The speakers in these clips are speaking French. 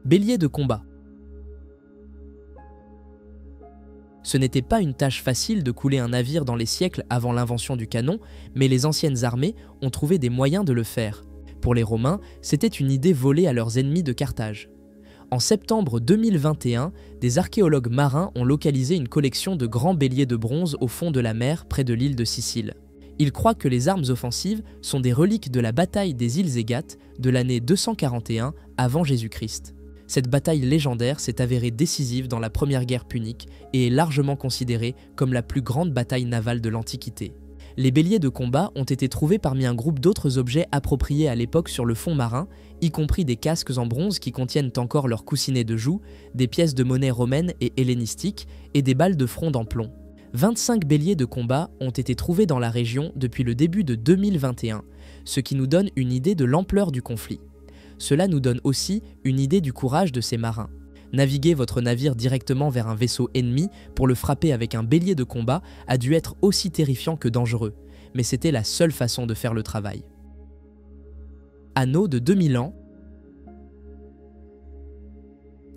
Bélier de combat. Ce n'était pas une tâche facile de couler un navire dans les siècles avant l'invention du canon, mais les anciennes armées ont trouvé des moyens de le faire. Pour les Romains, c'était une idée volée à leurs ennemis de Carthage. En septembre 2021, des archéologues marins ont localisé une collection de grands béliers de bronze au fond de la mer près de l'île de Sicile. Ils croient que les armes offensives sont des reliques de la bataille des îles Égates de l'année 241 avant Jésus-Christ. Cette bataille légendaire s'est avérée décisive dans la première guerre punique et est largement considérée comme la plus grande bataille navale de l'Antiquité. Les béliers de combat ont été trouvés parmi un groupe d'autres objets appropriés à l'époque sur le fond marin, y compris des casques en bronze qui contiennent encore leurs coussinets de joue, des pièces de monnaie romaines et hellénistiques et des balles de fronde en plomb. 25 béliers de combat ont été trouvés dans la région depuis le début de 2021, ce qui nous donne une idée de l'ampleur du conflit. Cela nous donne aussi une idée du courage de ces marins. Naviguer votre navire directement vers un vaisseau ennemi pour le frapper avec un bélier de combat a dû être aussi terrifiant que dangereux, mais c'était la seule façon de faire le travail. Anneau de 2000 ans.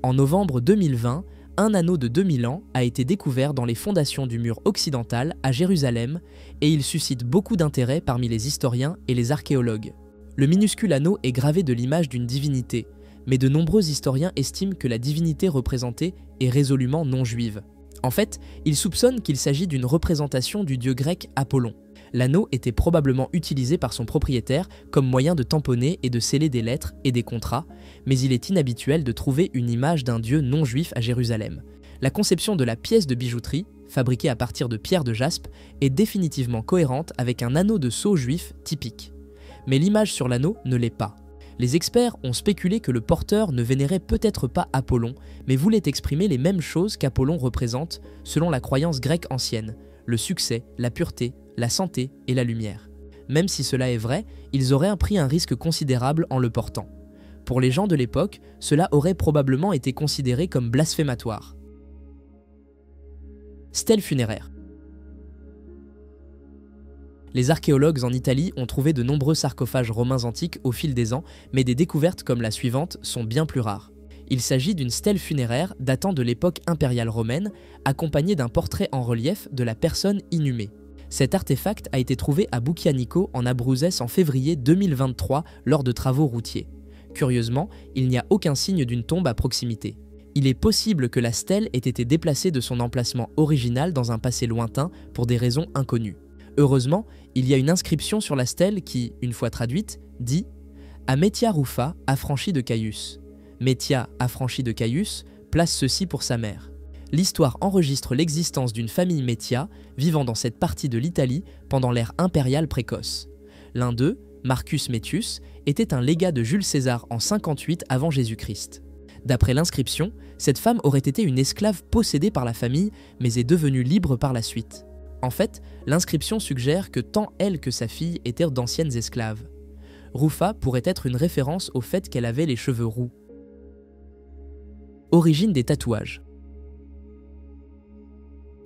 En novembre 2020, un anneau de 2000 ans a été découvert dans les fondations du mur occidental à Jérusalem et il suscite beaucoup d'intérêt parmi les historiens et les archéologues. Le minuscule anneau est gravé de l'image d'une divinité, mais de nombreux historiens estiment que la divinité représentée est résolument non juive. En fait, ils soupçonnent qu'il s'agit d'une représentation du dieu grec Apollon. L'anneau était probablement utilisé par son propriétaire comme moyen de tamponner et de sceller des lettres et des contrats, mais il est inhabituel de trouver une image d'un dieu non juif à Jérusalem. La conception de la pièce de bijouterie, fabriquée à partir de pierres de jaspe, est définitivement cohérente avec un anneau de sceau juif typique. Mais l'image sur l'anneau ne l'est pas. Les experts ont spéculé que le porteur ne vénérait peut-être pas Apollon, mais voulait exprimer les mêmes choses qu'Apollon représente selon la croyance grecque ancienne, le succès, la pureté, la santé et la lumière. Même si cela est vrai, ils auraient pris un risque considérable en le portant. Pour les gens de l'époque, cela aurait probablement été considéré comme blasphématoire. Stèle funéraire. Les archéologues en Italie ont trouvé de nombreux sarcophages romains antiques au fil des ans, mais des découvertes comme la suivante sont bien plus rares. Il s'agit d'une stèle funéraire datant de l'époque impériale romaine, accompagnée d'un portrait en relief de la personne inhumée. Cet artefact a été trouvé à Bucchianico en Abruzzes en février 2023 lors de travaux routiers. Curieusement, il n'y a aucun signe d'une tombe à proximité. Il est possible que la stèle ait été déplacée de son emplacement original dans un passé lointain pour des raisons inconnues. Heureusement, il y a une inscription sur la stèle qui, une fois traduite, dit « Ametia Rufa, affranchi de Caius ». Metia, affranchi de Caius, place ceci pour sa mère. L'histoire enregistre l'existence d'une famille Metia vivant dans cette partie de l'Italie pendant l'ère impériale précoce. L'un d'eux, Marcus Metius, était un légat de Jules César en 58 avant Jésus-Christ. D'après l'inscription, cette femme aurait été une esclave possédée par la famille, mais est devenue libre par la suite. En fait, l'inscription suggère que tant elle que sa fille étaient d'anciennes esclaves. Rufa pourrait être une référence au fait qu'elle avait les cheveux roux. Origine des tatouages.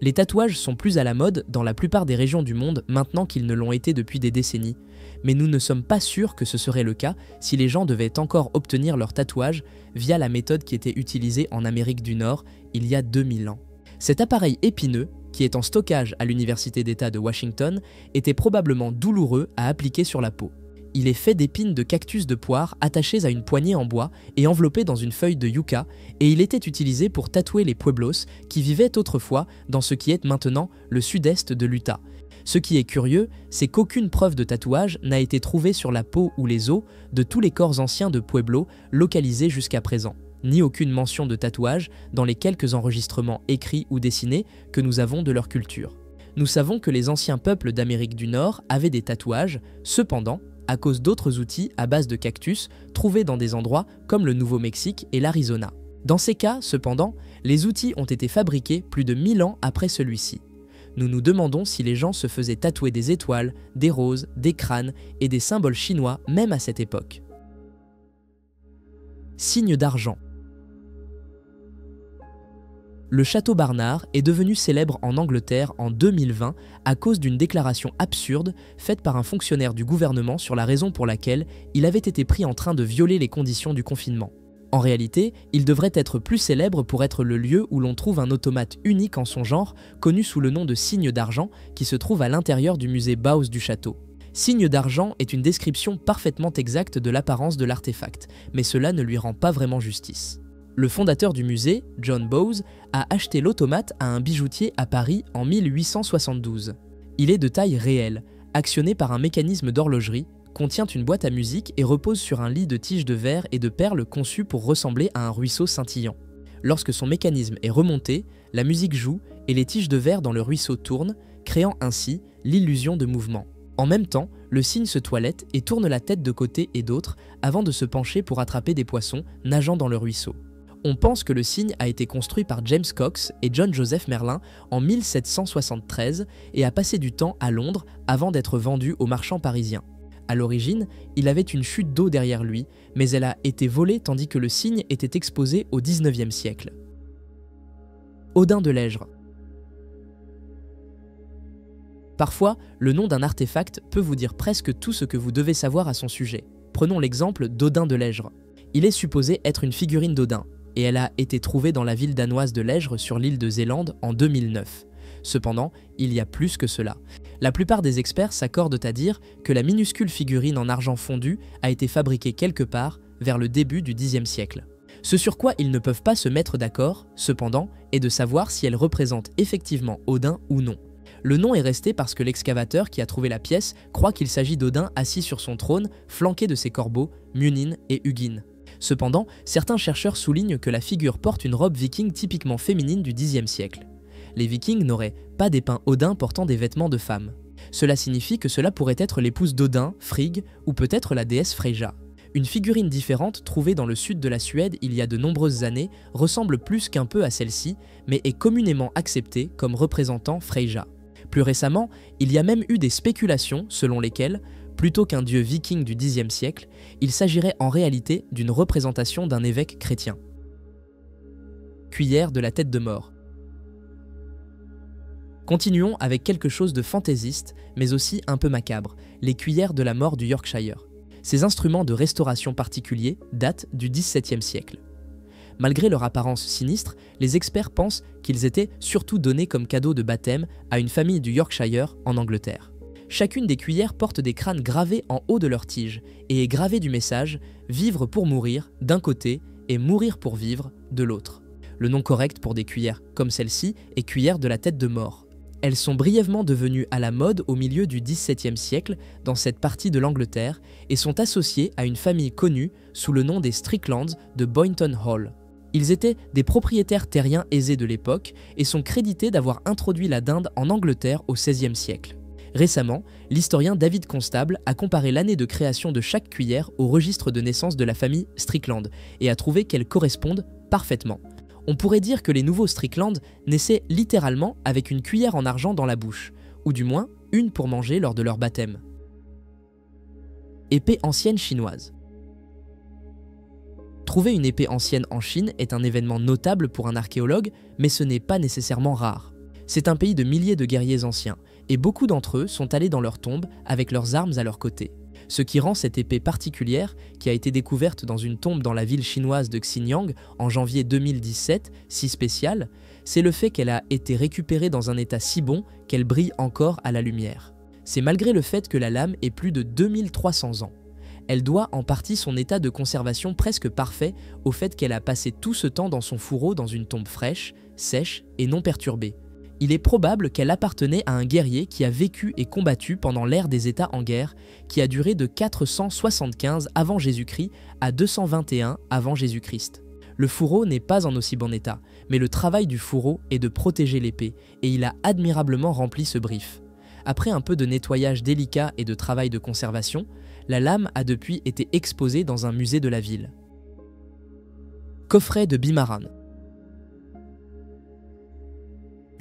Les tatouages sont plus à la mode dans la plupart des régions du monde maintenant qu'ils ne l'ont été depuis des décennies, mais nous ne sommes pas sûrs que ce serait le cas si les gens devaient encore obtenir leur tatouage via la méthode qui était utilisée en Amérique du Nord il y a 2000 ans. Cet appareil épineux, qui est en stockage à l'Université d'État de Washington, était probablement douloureux à appliquer sur la peau. Il est fait d'épines de cactus de poire attachées à une poignée en bois et enveloppées dans une feuille de yucca, et il était utilisé pour tatouer les pueblos qui vivaient autrefois dans ce qui est maintenant le sud-est de l'Utah. Ce qui est curieux, c'est qu'aucune preuve de tatouage n'a été trouvée sur la peau ou les os de tous les corps anciens de pueblos localisés jusqu'à présent, ni aucune mention de tatouage dans les quelques enregistrements écrits ou dessinés que nous avons de leur culture. Nous savons que les anciens peuples d'Amérique du Nord avaient des tatouages, cependant, à cause d'autres outils à base de cactus trouvés dans des endroits comme le Nouveau-Mexique et l'Arizona. Dans ces cas, cependant, les outils ont été fabriqués plus de 1000 ans après celui-ci. Nous nous demandons si les gens se faisaient tatouer des étoiles, des roses, des crânes et des symboles chinois même à cette époque. Signe d'argent. Le château Barnard est devenu célèbre en Angleterre en 2020 à cause d'une déclaration absurde faite par un fonctionnaire du gouvernement sur la raison pour laquelle il avait été pris en train de violer les conditions du confinement. En réalité, il devrait être plus célèbre pour être le lieu où l'on trouve un automate unique en son genre, connu sous le nom de cygne d'argent, qui se trouve à l'intérieur du musée Bauhaus du château. Cygne d'argent est une description parfaitement exacte de l'apparence de l'artefact, mais cela ne lui rend pas vraiment justice. Le fondateur du musée, John Bowes, a acheté l'automate à un bijoutier à Paris en 1872. Il est de taille réelle, actionné par un mécanisme d'horlogerie, contient une boîte à musique et repose sur un lit de tiges de verre et de perles conçu pour ressembler à un ruisseau scintillant. Lorsque son mécanisme est remonté, la musique joue et les tiges de verre dans le ruisseau tournent, créant ainsi l'illusion de mouvement. En même temps, le cygne se toilette et tourne la tête de côté et d'autre avant de se pencher pour attraper des poissons nageant dans le ruisseau. On pense que le cygne a été construit par James Cox et John Joseph Merlin en 1773 et a passé du temps à Londres avant d'être vendu aux marchands parisiens. À l'origine, il avait une chute d'eau derrière lui, mais elle a été volée tandis que le cygne était exposé au XIXe siècle. Odin de Lègre. Parfois, le nom d'un artefact peut vous dire presque tout ce que vous devez savoir à son sujet. Prenons l'exemple d'Odin de Lègre. Il est supposé être une figurine d'Odin, et elle a été trouvée dans la ville danoise de Lègre sur l'île de Zélande en 2009. Cependant, il y a plus que cela. La plupart des experts s'accordent à dire que la minuscule figurine en argent fondu a été fabriquée quelque part vers le début du Xe siècle. Ce sur quoi ils ne peuvent pas se mettre d'accord, cependant, est de savoir si elle représente effectivement Odin ou non. Le nom est resté parce que l'excavateur qui a trouvé la pièce croit qu'il s'agit d'Odin assis sur son trône, flanqué de ses corbeaux, Munin et Hugin. Cependant, certains chercheurs soulignent que la figure porte une robe viking typiquement féminine du Xe siècle. Les Vikings n'auraient pas dépeint Odin portant des vêtements de femme. Cela signifie que cela pourrait être l'épouse d'Odin, Frigg, ou peut-être la déesse Freyja. Une figurine différente trouvée dans le sud de la Suède il y a de nombreuses années ressemble plus qu'un peu à celle-ci, mais est communément acceptée comme représentant Freyja. Plus récemment, il y a même eu des spéculations selon lesquelles, plutôt qu'un dieu viking du Xe siècle, il s'agirait en réalité d'une représentation d'un évêque chrétien. Cuillère de la tête de mort. Continuons avec quelque chose de fantaisiste, mais aussi un peu macabre, les cuillères de la mort du Yorkshire. Ces instruments de restauration particuliers datent du XVIIe siècle. Malgré leur apparence sinistre, les experts pensent qu'ils étaient surtout donnés comme cadeau de baptême à une famille du Yorkshire en Angleterre. Chacune des cuillères porte des crânes gravés en haut de leur tige et est gravé du message « Vivre pour mourir » d'un côté et « Mourir pour vivre » de l'autre. Le nom correct pour des cuillères comme celle-ci est cuillère de la tête de mort. Elles sont brièvement devenues à la mode au milieu du XVIIe siècle dans cette partie de l'Angleterre et sont associées à une famille connue sous le nom des Stricklands de Boynton Hall. Ils étaient des propriétaires terriens aisés de l'époque et sont crédités d'avoir introduit la dinde en Angleterre au XVIe siècle. Récemment, l'historien David Constable a comparé l'année de création de chaque cuillère au registre de naissance de la famille Strickland et a trouvé qu'elles correspondent parfaitement. On pourrait dire que les nouveaux Strickland naissaient littéralement avec une cuillère en argent dans la bouche, ou du moins une pour manger lors de leur baptême. Épée ancienne chinoise. Trouver une épée ancienne en Chine est un événement notable pour un archéologue, mais ce n'est pas nécessairement rare. C'est un pays de milliers de guerriers anciens, et beaucoup d'entre eux sont allés dans leurs tombes avec leurs armes à leur côté. Ce qui rend cette épée particulière, qui a été découverte dans une tombe dans la ville chinoise de Xinyang en janvier 2017, si spéciale, c'est le fait qu'elle a été récupérée dans un état si bon qu'elle brille encore à la lumière. C'est malgré le fait que la lame ait plus de 2300 ans. Elle doit en partie son état de conservation presque parfait au fait qu'elle a passé tout ce temps dans son fourreau dans une tombe fraîche, sèche et non perturbée. Il est probable qu'elle appartenait à un guerrier qui a vécu et combattu pendant l'ère des États en guerre, qui a duré de 475 avant Jésus-Christ à 221 avant Jésus-Christ. Le fourreau n'est pas en aussi bon état, mais le travail du fourreau est de protéger l'épée, et il a admirablement rempli ce brief. Après un peu de nettoyage délicat et de travail de conservation, la lame a depuis été exposée dans un musée de la ville. Coffret de Bimaran.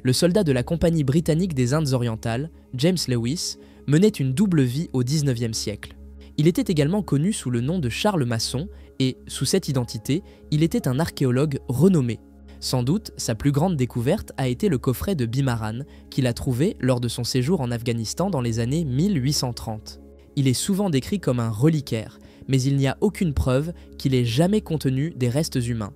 Le soldat de la Compagnie britannique des Indes orientales, James Lewis, menait une double vie au XIXe siècle. Il était également connu sous le nom de Charles Masson et, sous cette identité, il était un archéologue renommé. Sans doute, sa plus grande découverte a été le coffret de Bimaran, qu'il a trouvé lors de son séjour en Afghanistan dans les années 1830. Il est souvent décrit comme un reliquaire, mais il n'y a aucune preuve qu'il ait jamais contenu des restes humains.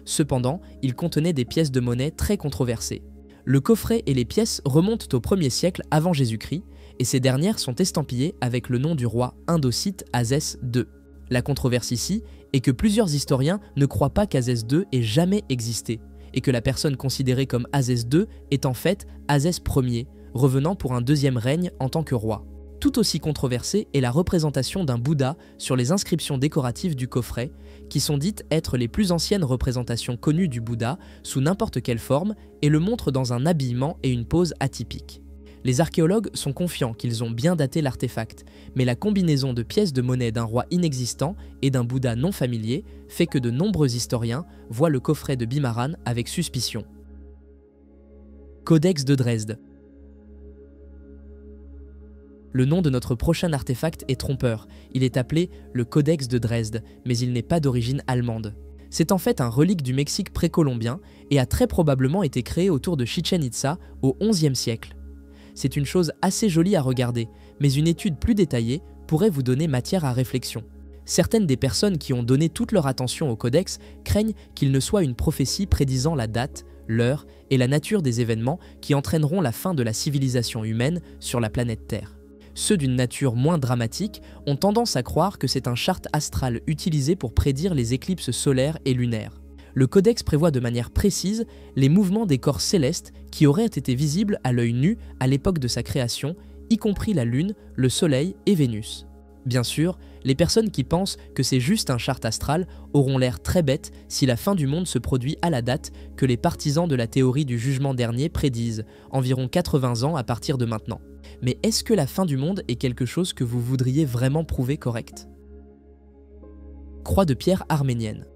Cependant, il contenait des pièces de monnaie très controversées. Le coffret et les pièces remontent au 1er siècle avant Jésus-Christ, et ces dernières sont estampillées avec le nom du roi indocyte Azès II. La controverse ici est que plusieurs historiens ne croient pas qu'Azès II ait jamais existé, et que la personne considérée comme Azès II est en fait Azès Ier, revenant pour un deuxième règne en tant que roi. Tout aussi controversée est la représentation d'un Bouddha sur les inscriptions décoratives du coffret, qui sont dites être les plus anciennes représentations connues du Bouddha sous n'importe quelle forme et le montrent dans un habillement et une pose atypiques. Les archéologues sont confiants qu'ils ont bien daté l'artefact, mais la combinaison de pièces de monnaie d'un roi inexistant et d'un Bouddha non familier fait que de nombreux historiens voient le coffret de Bimaran avec suspicion. Codex de Dresde. Le nom de notre prochain artefact est trompeur, il est appelé le Codex de Dresde, mais il n'est pas d'origine allemande. C'est en fait un relique du Mexique précolombien et a très probablement été créé autour de Chichen Itza au XIe siècle. C'est une chose assez jolie à regarder, mais une étude plus détaillée pourrait vous donner matière à réflexion. Certaines des personnes qui ont donné toute leur attention au codex craignent qu'il ne soit une prophétie prédisant la date, l'heure et la nature des événements qui entraîneront la fin de la civilisation humaine sur la planète Terre. Ceux d'une nature moins dramatique ont tendance à croire que c'est un chart astral utilisé pour prédire les éclipses solaires et lunaires. Le codex prévoit de manière précise les mouvements des corps célestes qui auraient été visibles à l'œil nu à l'époque de sa création, y compris la Lune, le Soleil et Vénus. Bien sûr, les personnes qui pensent que c'est juste un chart astral auront l'air très bêtes si la fin du monde se produit à la date que les partisans de la théorie du jugement dernier prédisent, environ 80 ans à partir de maintenant. Mais est-ce que la fin du monde est quelque chose que vous voudriez vraiment prouver correct? Croix de pierre arménienne.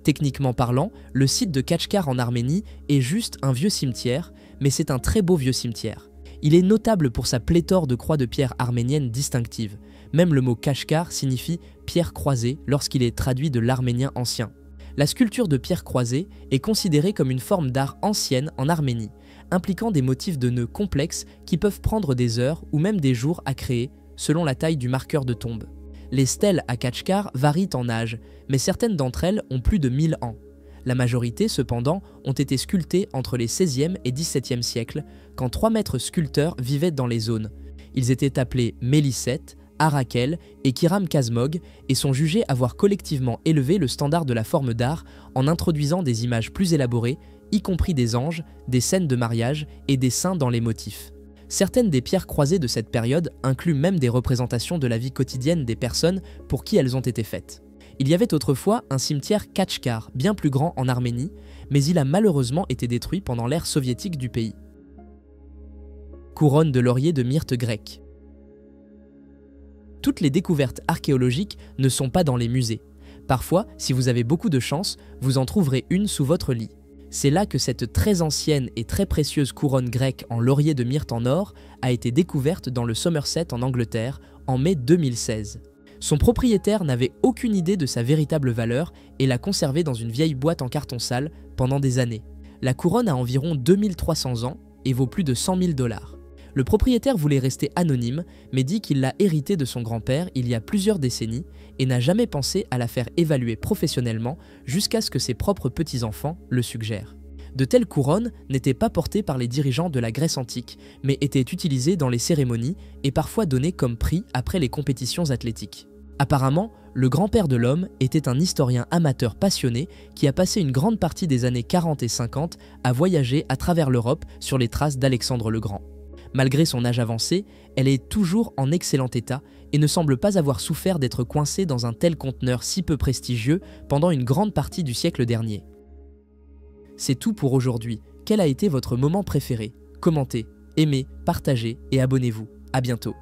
Techniquement parlant, le site de Kachkar en Arménie est juste un vieux cimetière, mais c'est un très beau vieux cimetière. Il est notable pour sa pléthore de croix de pierre arméniennes distinctives. Même le mot Kachkar signifie pierre croisée lorsqu'il est traduit de l'arménien ancien. La sculpture de pierre croisée est considérée comme une forme d'art ancienne en Arménie, impliquant des motifs de nœuds complexes qui peuvent prendre des heures ou même des jours à créer, selon la taille du marqueur de tombe. Les stèles à Kachkar varient en âge, mais certaines d'entre elles ont plus de 1000 ans. La majorité, cependant, ont été sculptées entre les 16e et 17e siècles, quand 3 maîtres sculpteurs vivaient dans les zones. Ils étaient appelés Mélicète, Arakel et Kiram Kazmog et sont jugés avoir collectivement élevé le standard de la forme d'art en introduisant des images plus élaborées, y compris des anges, des scènes de mariage et des saints dans les motifs. Certaines des pierres croisées de cette période incluent même des représentations de la vie quotidienne des personnes pour qui elles ont été faites. Il y avait autrefois un cimetière Kachkar, bien plus grand en Arménie, mais il a malheureusement été détruit pendant l'ère soviétique du pays. Couronne de laurier de myrte grecque. Toutes les découvertes archéologiques ne sont pas dans les musées. Parfois, si vous avez beaucoup de chance, vous en trouverez une sous votre lit. C'est là que cette très ancienne et très précieuse couronne grecque en laurier de myrte en or a été découverte dans le Somerset en Angleterre en mai 2016. Son propriétaire n'avait aucune idée de sa véritable valeur et l'a conservée dans une vieille boîte en carton sale pendant des années. La couronne a environ 2300 ans et vaut plus de 100 000 $. Le propriétaire voulait rester anonyme, mais dit qu'il l'a héritée de son grand-père il y a plusieurs décennies et n'a jamais pensé à la faire évaluer professionnellement jusqu'à ce que ses propres petits-enfants le suggèrent. De telles couronnes n'étaient pas portées par les dirigeants de la Grèce antique, mais étaient utilisées dans les cérémonies et parfois données comme prix après les compétitions athlétiques. Apparemment, le grand-père de l'homme était un historien amateur passionné qui a passé une grande partie des années 40 et 50 à voyager à travers l'Europe sur les traces d'Alexandre le Grand. Malgré son âge avancé, elle est toujours en excellent état et ne semble pas avoir souffert d'être coincée dans un tel conteneur si peu prestigieux pendant une grande partie du siècle dernier. C'est tout pour aujourd'hui. Quel a été votre moment préféré? Commentez, aimez, partagez et abonnez-vous. À bientôt.